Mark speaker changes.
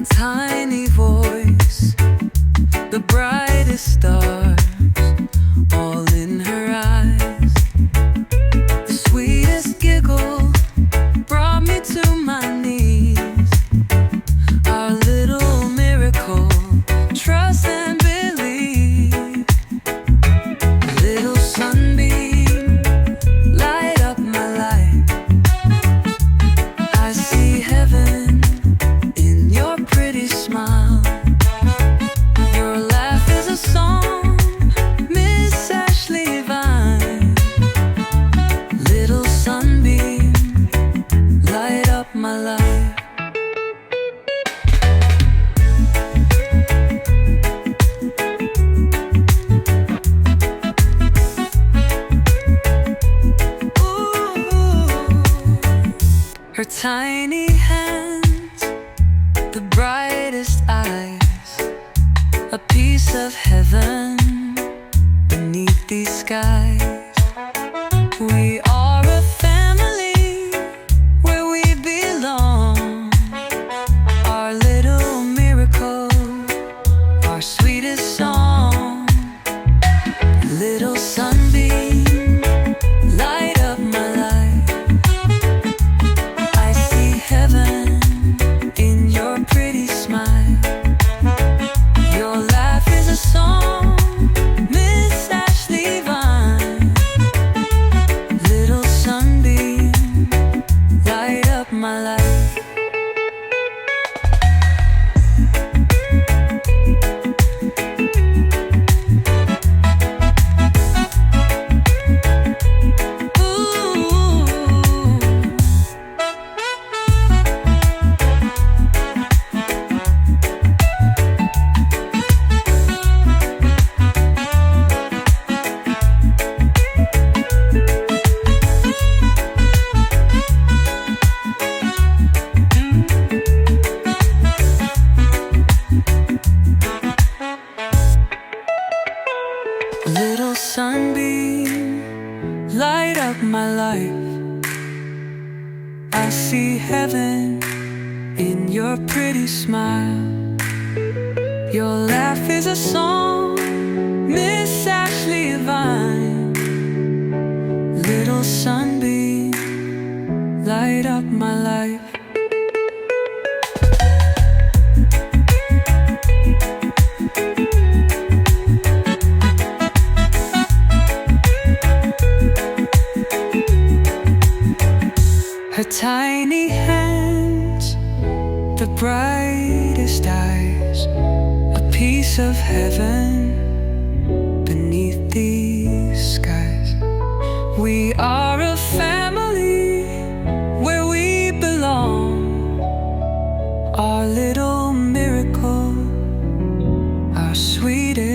Speaker 1: a tiny voice, the brightest stars, all in her eyes. The sweetest giggle brought me to my knees. Our little miracle, trust and believe. Little sunbeam, light up my life. I see heaven in your pretty smile. Your laugh is a song, Miss Ashlee Vine. Little sunbeam, light up my life. Her tiny hands, the brightest eyes, a piece of heaven beneath these skies. We are a family where we belong. Our little miracle, our sweetest song. Little sunbeam, light up my life. I see heaven in your pretty smile. Your laugh is a song, Miss Ashlee Vine. Little sunbeam, light up my life. Little sunbeam, light up my life. I see heaven in your pretty smile. Your laugh is a song, Miss Ashlee Vine. Little sunbeam, light up my life. Her tiny hands, the brightest eyes, a piece of heaven beneath these skies. We are a family where we belong. Our little miracle, our sweetest